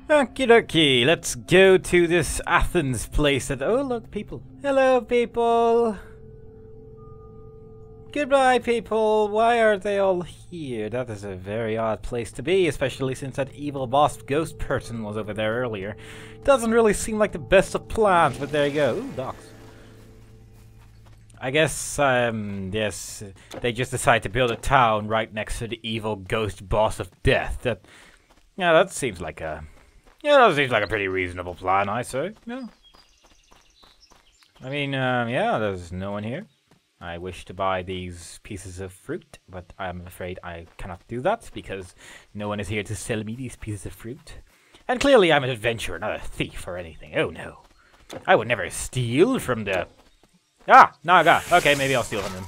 Okie dokie, let's go to this Athens place that— oh look, people. Hello people! Goodbye people! Why are they all here? That is a very odd place to be, especially since that evil boss ghost person was over there earlier. Doesn't really seem like the best of plans, but there you go. Ooh, docks. I guess, yes, they just decided to build a town right next to the evil ghost boss of death. That seems like a pretty reasonable plan, I say. Yeah. I mean, yeah, there's no one here. I wish to buy these pieces of fruit, but I'm afraid I cannot do that because no one is here to sell me these pieces of fruit. And clearly I'm an adventurer, not a thief or anything. Oh no. I would never steal from the— ah! Naga! Okay, maybe I'll steal from them.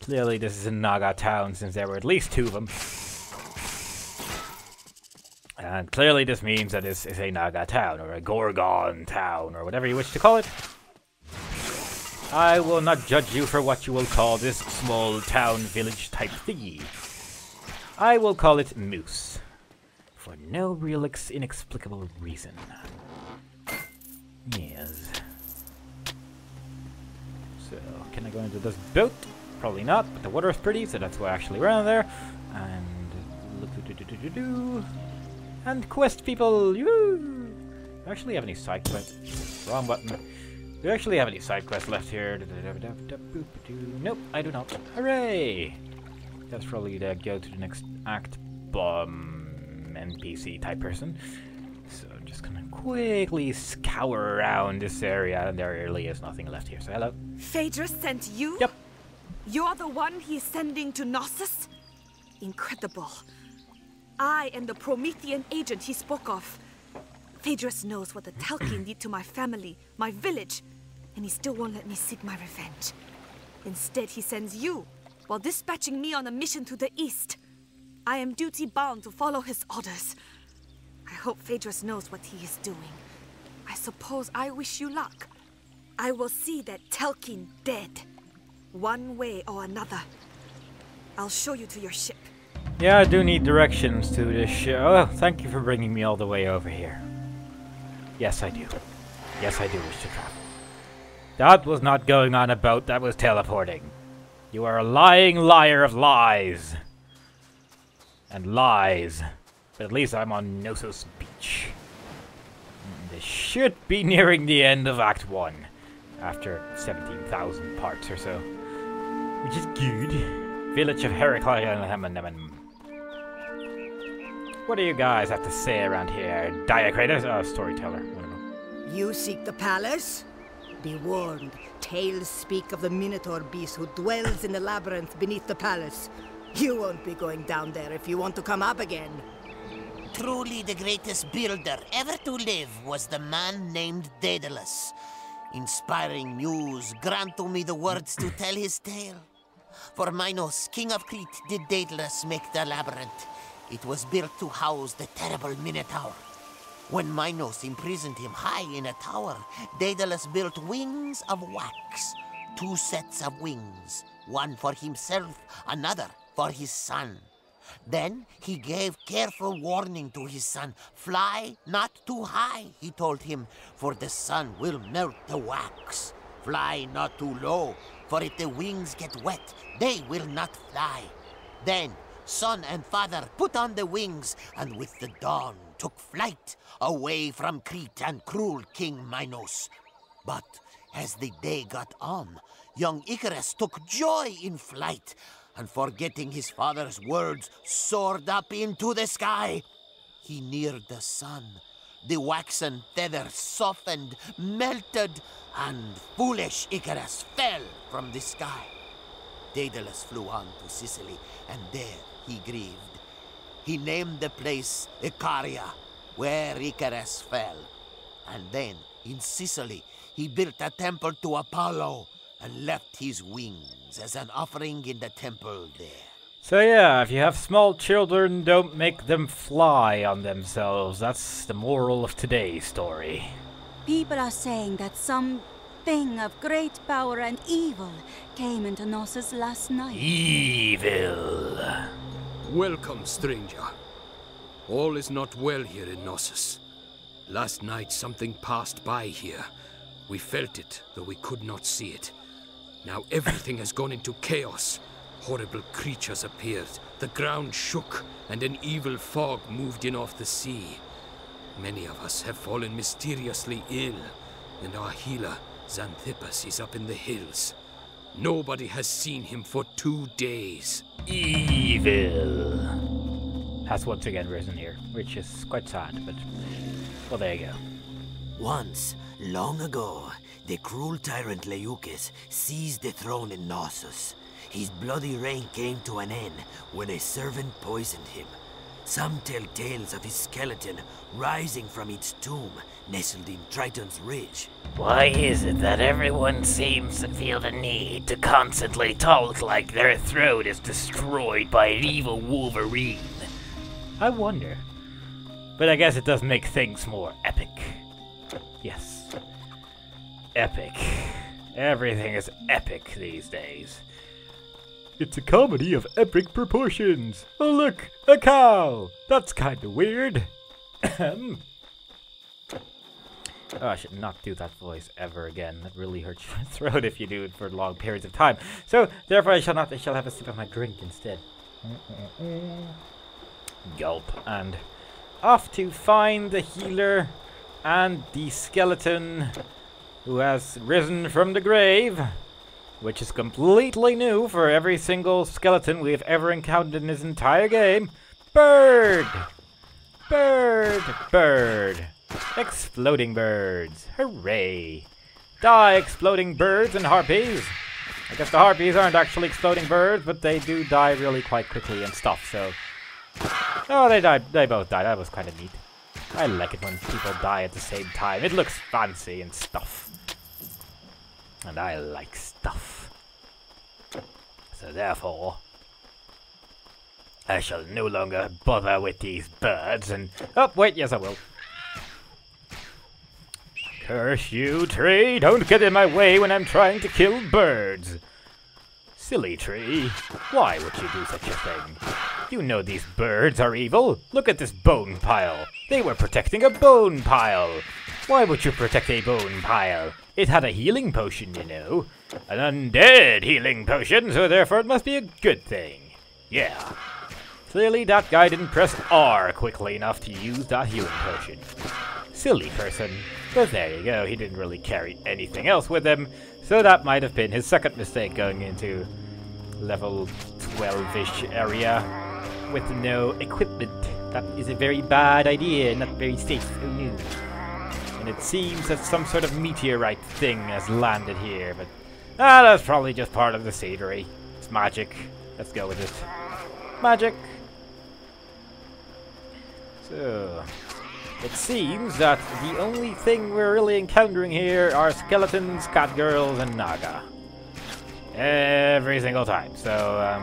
Clearly this is a Naga town since there were at least 2 of them. And clearly this means that this is a Naga town, or a Gorgon town, or whatever you wish to call it. I will not judge you for what you will call this small town village type thingy. I will call it Moose. For no real inexplicable reason. Yes. So, can I go into this boat? Probably not, but the water is pretty, so that's why I actually ran there. And and quest people! Yoo! Do I actually have any side quests? Wrong button. Do I actually have any side quests left here? Nope, I do not. Hooray! That's probably the go to the next act NPC type person. So I'm just gonna quickly scour around this area, and there really is nothing left here. So hello. Phaedrus sent you? Yep. You're the one he's sending to Knossos? Incredible. I am the Promethean agent he spoke of. Phaedrus knows what the Telkin did to my family, my village, and he still won't let me seek my revenge. Instead, he sends you, while dispatching me on a mission to the east. I am duty-bound to follow his orders. I hope Phaedrus knows what he is doing. I suppose I wish you luck. I will see that Telkin dead, one way or another. I'll show you to your ship. Yeah, I do need directions to this ship. Oh, thank you for bringing me all the way over here. Yes, I do. Yes, I do wish to travel. That was not going on a boat, that was teleporting. You are a lying liar of lies. And lies. But at least I'm on Knossos Beach. This should be nearing the end of Act 1. After 17,000 parts or so. Which is good. Village of Heraclian. What do you guys have to say around here? Diacritus? Oh, storyteller. You seek the palace? Be warned, tales speak of the Minotaur beast who dwells in the labyrinth beneath the palace. You won't be going down there if you want to come up again. Truly the greatest builder ever to live was the man named Daedalus. Inspiring muse, grant to me the words to tell his tale. For Minos, king of Crete, did Daedalus make the labyrinth. It was built to house the terrible Minotaur. When Minos imprisoned him high in a tower, Daedalus built wings of wax. 2 sets of wings, one for himself, another for his son. Then he gave careful warning to his son. Fly not too high, he told him, for the sun will melt the wax. Fly not too low, for if the wings get wet, they will not fly. Then son and father put on the wings, and with the dawn took flight away from Crete and cruel King Minos. But as the day got on, young Icarus took joy in flight, and forgetting his father's words, soared up into the sky. He neared the sun. The waxen feathers softened, melted, and foolish Icarus fell from the sky. Daedalus flew on to Sicily, and there he grieved. He named the place Icaria, where Icarus fell. And then, in Sicily, he built a temple to Apollo and left his wings as an offering in the temple there. So yeah, if you have small children, don't make them fly on themselves. That's the moral of today's story. People are saying that some thing of great power and evil came into Knossos last night. Evil. Welcome, stranger. All is not well here in Knossos. Last night something passed by here. We felt it, though we could not see it. Now everything has gone into chaos. Horrible creatures appeared, the ground shook, and an evil fog moved in off the sea. Many of us have fallen mysteriously ill, and our healer, Xanthippus, is up in the hills. Nobody has seen him for 2 days. Evil has once again risen here, which is quite sad, but well, there you go. Once, long ago, the cruel tyrant Leukes seized the throne in Knossos. His bloody reign came to an end when a servant poisoned him. Some tell tales of his skeleton rising from its tomb, nestled in Triton's Ridge. Why is it that everyone seems to feel the need to constantly talk like their throat is destroyed by an evil Wolverine? I wonder. But I guess it does make things more epic. Yes. Epic. Everything is epic these days. It's a comedy of epic proportions. Oh look, a cow! That's kinda weird. Oh, I should not do that voice ever again. That really hurts your throat if you do it for long periods of time. So, therefore I shall not. I shall have a sip of my drink instead. Gulp. And off to find the healer and the skeleton who has risen from the grave, which is completely new for every single skeleton we have ever encountered in this entire game. Bird! Bird! Bird! Exploding birds. Hooray! Die, exploding birds and harpies! I guess the harpies aren't actually exploding birds, but they do die really quite quickly and stuff, so... Oh, they died. They both died. That was kind of neat. I like it when people die at the same time. It looks fancy and stuff. And I like stuff. So therefore, I shall no longer bother with these birds and... Oh, wait, yes I will. Curse you, tree! Don't get in my way when I'm trying to kill birds! Silly tree, why would you do such a thing? You know these birds are evil. Look at this bone pile. They were protecting a bone pile. Why would you protect a bone pile? It had a healing potion, you know. An undead healing potion, so therefore it must be a good thing. Yeah. Clearly that guy didn't press R quickly enough to use that healing potion. Silly person. But there you go, he didn't really carry anything else with him, so that might have been his second mistake going into level 12-ish area with no equipment. That is a very bad idea, not very safe. Oh no. And it seems that some sort of meteorite thing has landed here, but that's probably just part of the scenery. It's magic. Let's go with it. Magic. So, it seems that the only thing we're really encountering here are skeletons, cat girls, and Naga. Every single time. So,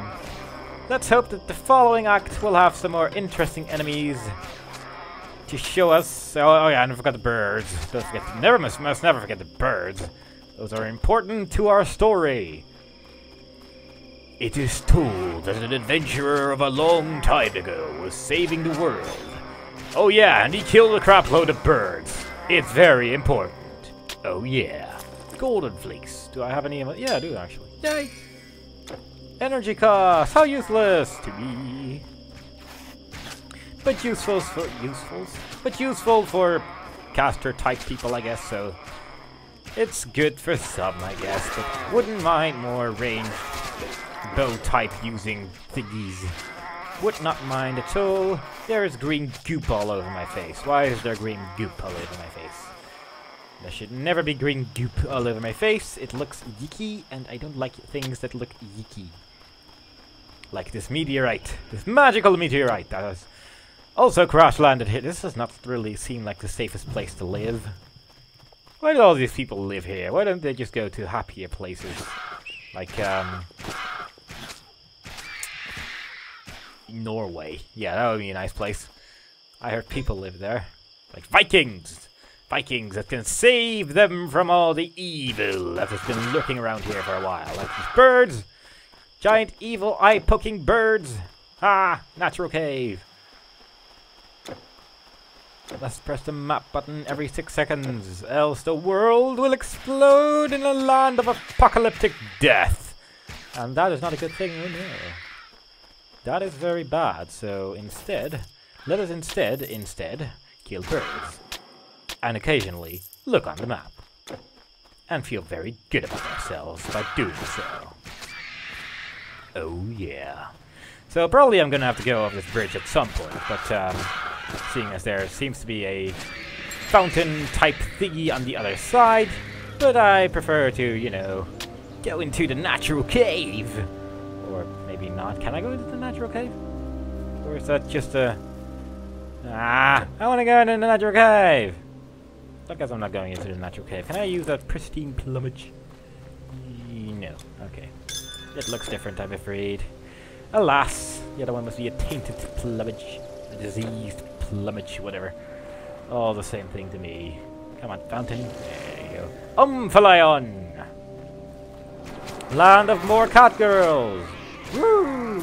let's hope that the following act will have some more interesting enemies to show us. Oh yeah, and I forgot the birds. Don't forget. Must never forget the birds. Those are important to our story. It is told that an adventurer of a long time ago was saving the world. Oh yeah, and he killed a crap load of birds. It's very important. Oh yeah. Golden flakes. Do I have any? Yeah, I do actually. Yay! Energy cost. How useless to me. But useful for caster type people, I guess. So it's good for some, I guess. But wouldn't mind more ranged bow type using thingies. Would not mind at all. There is green goop all over my face. Why is there green goop all over my face? There should never be green goop all over my face. It looks yicky, and I don't like things that look yicky. Like this meteorite. This magical meteorite that has also crash landed here. This does not really seem like the safest place to live. Why do all these people live here? Why don't they just go to happier places? Like, Norway. Yeah, that would be a nice place. I heard people live there. Like Vikings! Vikings that can save them from all the evil that has been lurking around here for a while. Like these birds! Giant evil eye-poking birds! Ah! Natural cave! Let's press the map button every 6 seconds, else the world will explode in a land of apocalyptic death. And that is not a good thing, oh no. That is very bad, so instead, let us instead kill birds. And occasionally look on the map. And feel very good about ourselves by doing so. Oh yeah. So probably I'm gonna have to go off this bridge at some point, but seeing as there seems to be a fountain type thingy on the other side, but I prefer to, you know, go into the natural cave. Or maybe not. Can I go into the natural cave? Or is that just a... I wanna go into the natural cave! I guess I'm not going into the natural cave. Can I use that pristine plumage? No. Okay. It looks different, I'm afraid. Alas, the other one must be a tainted plumage. A diseased plumage, whatever. All the same thing to me. Come on, fountain. There you go. Umphalion! Land of more cat girls! Woo!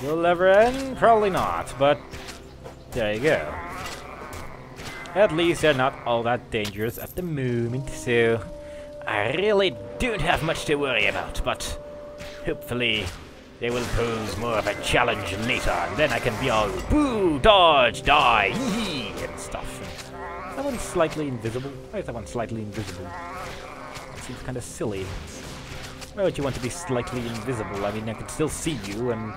Will never end? Probably not, but there you go. At least they're not all that dangerous at the moment, so I really don't have much to worry about, but hopefully they will pose more of a challenge later, and then I can be all boo, dodge, die, yee, and stuff. And that one's slightly invisible. Why is that one slightly invisible? That seems kind of silly. Why would you want to be slightly invisible? I mean, I can still see you, and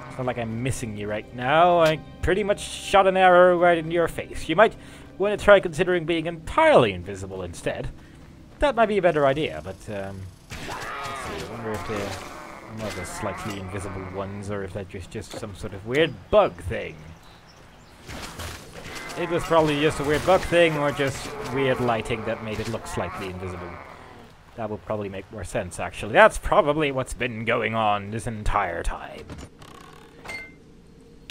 it's not like I'm missing you right now. I pretty much shot an arrow right into your face. You might want to try considering being entirely invisible instead. That might be a better idea, but let's see. I wonder if they're one of the slightly invisible ones, or if they're just some sort of weird bug thing. It was probably just a weird bug thing, or just weird lighting that made it look slightly invisible. That would probably make more sense, actually. That's probably what's been going on this entire time.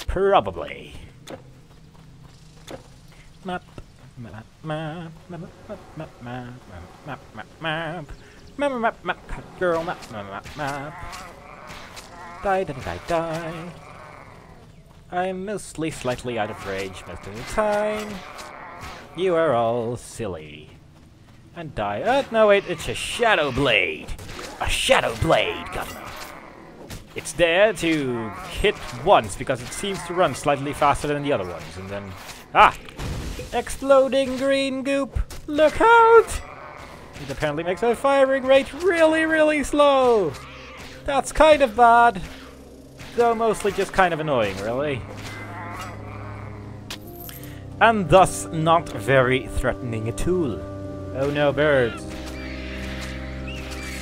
Probably. Map, map, map, map, map, map, map, map, map, map, map, cut girl, map, map, map. Die, die, die, die. I'm mostly slightly out of rage most of the time. You are all silly. And die. No wait, it's a shadow blade. A shadow blade, governor. It's there to hit once because it seems to run slightly faster than the other ones, and then exploding green goop! Look out! It apparently makes our firing rate really, really slow! That's kind of bad. Though mostly just kind of annoying, really. And thus not very threatening at all. Oh no, birds.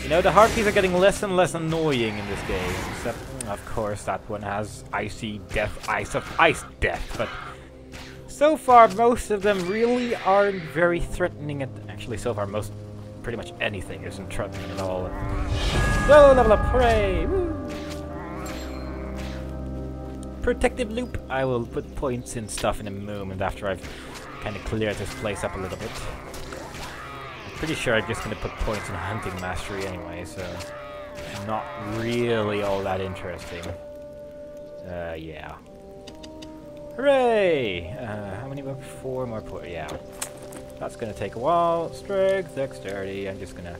You know, the harpies are getting less and less annoying in this game. Except, of course, that one has icy death, ice death, but so far, most of them really aren't very threatening. Actually, so far, pretty much anything isn't threatening at all. Go level up, hooray! Woo! Protective loop. I will put points in stuff in a moment after I've kind of cleared this place up a little bit. I'm pretty sure I'm just going to put points in hunting mastery anyway, so not really all that interesting. Yeah. Hooray! How many more? 4 more points. Yeah. That's gonna take a while. Strength, dexterity. I'm just gonna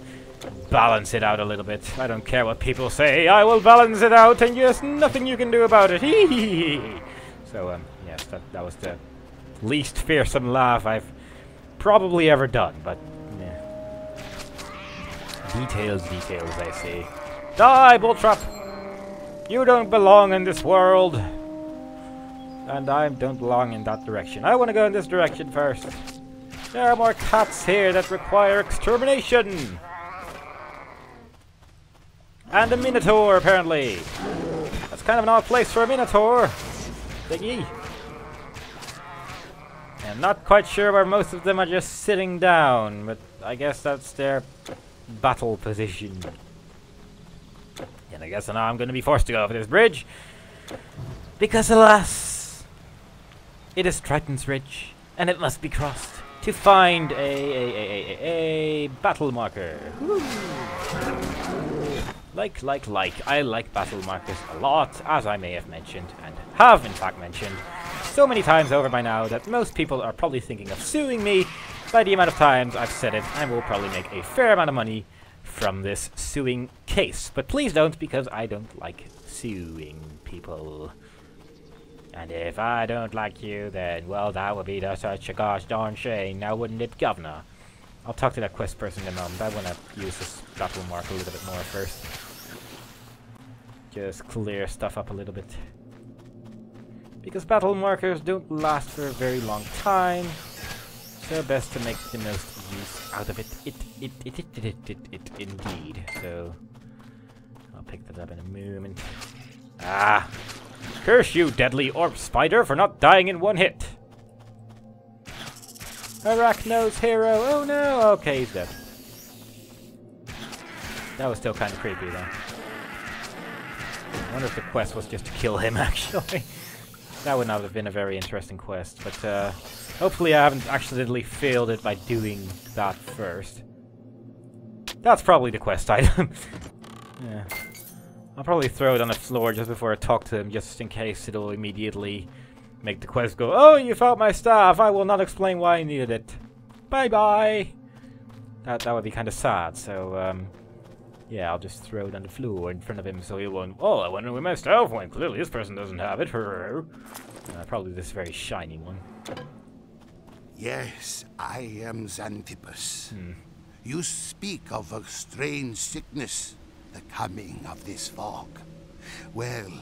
balance it out a little bit. I don't care what people say. I will balance it out, and there's nothing you can do about it. Hee. So, yes, that was the least fearsome laugh I've probably ever done. But yeah. Details, I see. Die, bull trap! You don't belong in this world. And I don't belong in that direction. I want to go in this direction first. There are more cats here that require extermination. And a minotaur, apparently. That's kind of an odd place for a minotaur. Thingy. I'm not quite sure where most of them are just sitting down, but I guess that's their battle position. And I guess now I'm going to be forced to go over this bridge. Because alas, it is Triton's Ridge, and it must be crossed to find a battle marker. Woo. Like. I like battle markers a lot, as I may have mentioned, and have in fact mentioned so many times over by now that most people are probably thinking of suing me by the amount of times I've said it, and will probably make a fair amount of money from this suing case. But please don't, because I don't like suing people. And if I don't like you, then, well, that would be such a gosh darn shame, now wouldn't it, Governor? I'll talk to that quest person in a moment. I want to use this battle mark a little bit more first. Just clear stuff up a little bit. Because battle markers don't last for a very long time. So best to make the most use out of it. It indeed. So I'll pick that up in a moment. Ah! Curse you, deadly orb spider, for not dying in one hit. Arachno's hero. Oh no! Okay, he's dead. That was still kind of creepy though. I wonder if the quest was just to kill him, actually. That would not have been a very interesting quest, but hopefully I haven't accidentally failed it by doing that first. That's probably the quest item. Yeah. I'll probably throw it on the floor just before I talk to him, just in case it'll immediately make the quest go, "Oh, you found my staff! I will not explain why I needed it. Bye-bye!" That would be kind of sad, so, yeah, I'll just throw it on the floor in front of him so he won't, "Oh, I wonder where my staff went. Clearly this person doesn't have it." Probably this very shiny one. Yes, I am Xantippus. You speak of a strange sickness, the coming of this fog. Well,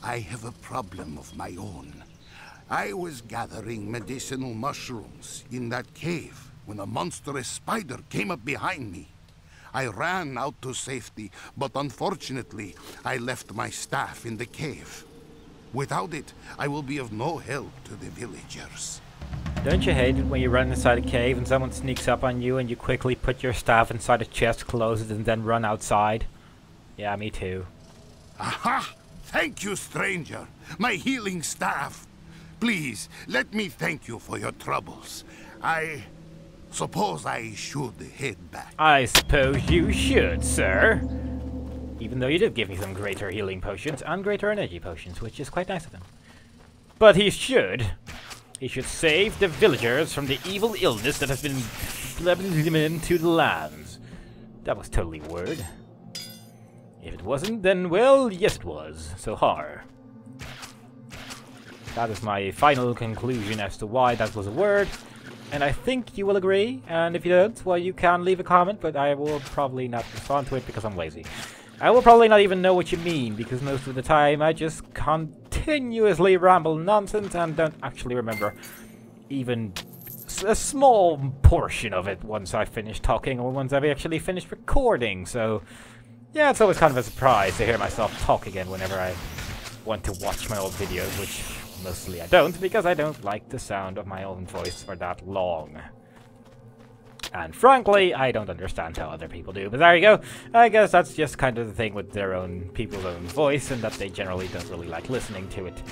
I have a problem of my own. I was gathering medicinal mushrooms in that cave when a monstrous spider came up behind me. I ran out to safety, but unfortunately, I left my staff in the cave. Without it, I will be of no help to the villagers. Don't you hate it when you run inside a cave and someone sneaks up on you and you quickly put your staff inside a chest, close it, and then run outside? Yeah, me too. Aha! Thank you, stranger. My healing staff. Please, let me thank you for your troubles. I suppose I should head back. I suppose you should, sir. Even though you did give me some greater healing potions and greater energy potions, which is quite nice of him. But he should save the villagers from the evil illness that has been flowing into the lands. That was totally a word. If it wasn't, then, well, yes it was. So har. That is my final conclusion as to why that was a word. And I think you will agree. And if you don't, well, you can leave a comment, but I will probably not respond to it because I'm lazy. I will probably not even know what you mean, because most of the time I just continuously ramble nonsense and don't actually remember even a small portion of it once I finish talking or once I've actually finished recording. So, yeah, it's always kind of a surprise to hear myself talk again whenever I want to watch my old videos, which mostly I don't, because I don't like the sound of my own voice for that long. And frankly, I don't understand how other people do. But there you go. I guess that's just kind of the thing with their own people's own voice, and that they generally don't really like listening to it.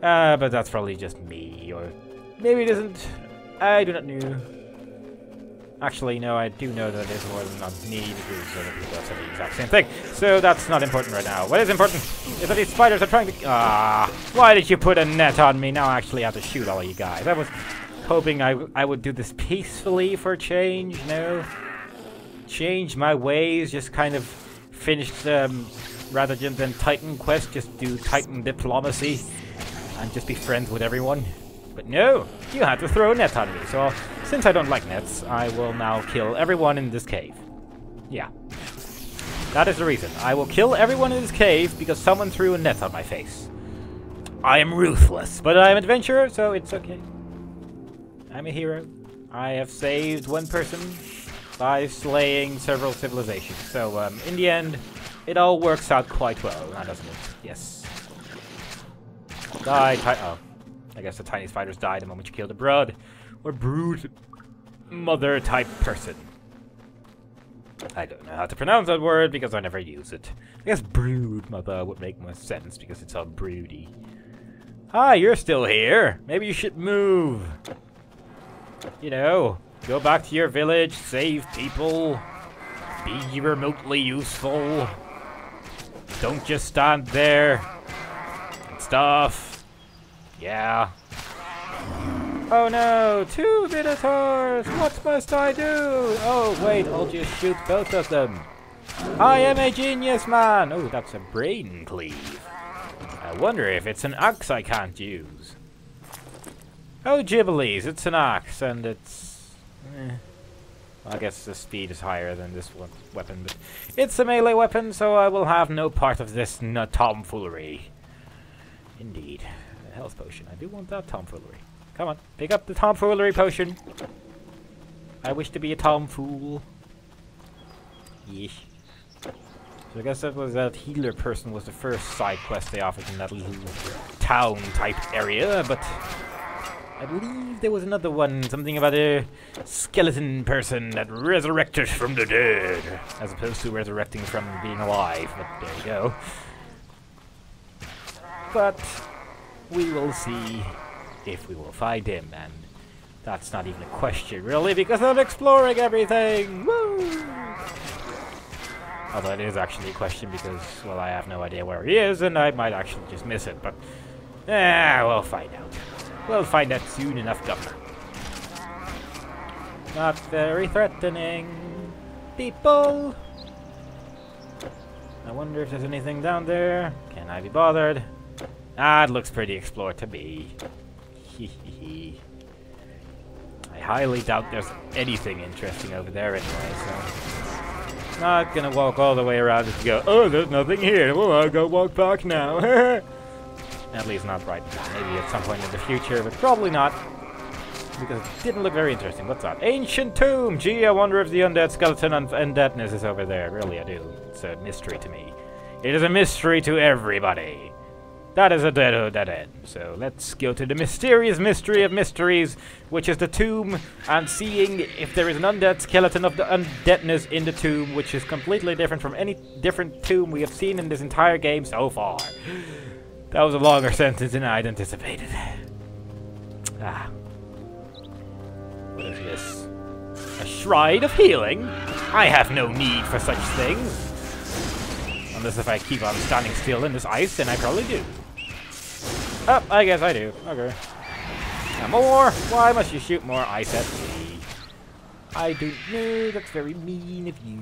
But that's probably just me, or maybe it isn't. I do not know. Actually, no, I do know that it is more than not me, because other people have said the exact same thing. So that's not important right now. What is important is that these spiders are trying to... why did you put a net on me? Now I actually have to shoot all of you guys. I was hoping I would do this peacefully for a change, no? Change my ways, just kind of finish, rather than Titan quest, just do Titan diplomacy and just be friends with everyone. But no, you had to throw a net on me, so since I don't like nets, I will now kill everyone in this cave. Yeah. That is the reason. I will kill everyone in this cave because someone threw a net on my face. I am ruthless, but I am an adventurer, so it's okay. I'm a hero. I have saved one person by slaying several civilizations. So, in the end, it all works out quite well, now doesn't it? Yes. Oh. I guess the tiny spiders die the moment you kill the brood or brood mother type person. I don't know how to pronounce that word because I never use it. I guess brood mother would make more sense because it's all broody. Hi, you're still here. Maybe you should move. You know, go back to your village, save people, be remotely useful. Don't just stand there and stuff. Yeah. Oh no, 2 Minotaurs! What must I do? Oh wait, I'll just shoot both of them. I am a genius man! Oh, that's a brain cleave. I wonder if it's an axe I can't use. Oh, Gibblies, it's an axe, and it's... I guess the speed is higher than this weapon, but it's a melee weapon, so I will have no part of this tomfoolery. Indeed. A health potion. I do want that tomfoolery. Come on, pick up the tomfoolery potion. I wish to be a tomfool. Yeesh. So I guess that healer person was the first side quest they offered in that little town-type area, but I believe there was another one, something about a skeleton person that resurrected from the dead, as opposed to resurrecting from being alive, but there you go. But we will see if we will find him, and that's not even a question, really, because I'm exploring everything! Woo! Although it is actually a question because, well, I have no idea where he is, and I might actually just miss it, but... we'll find out. We'll find out soon enough, Governor. Not very threatening, people! I wonder if there's anything down there. Can I be bothered? Ah, it looks pretty explored to me. Hehehe. I highly doubt there's anything interesting over there anyway, so... Not gonna walk all the way around just to go, oh, there's nothing here. Well, I'll go walk back now. At least not right now. Maybe at some point in the future, but probably not. Because it didn't look very interesting. What's that? Ancient tomb! Gee, I wonder if the undead skeleton and undeadness is over there. Really, I do. It's a mystery to me. It is a mystery to everybody. That is a dead end. So let's go to the mysterious mystery of mysteries, which is the tomb, and seeing if there is an undead skeleton of the undeadness in the tomb, which is completely different from any different tomb we have seen in this entire game so far. That was a longer sentence than I'd anticipated. Ah. What is this? A shrine of healing? I have no need for such things. Unless if I keep on standing still in this ice, then I probably do. Oh, I guess I do. Okay. Now more? Why must you shoot more ice at me? I don't know. That's very mean of you.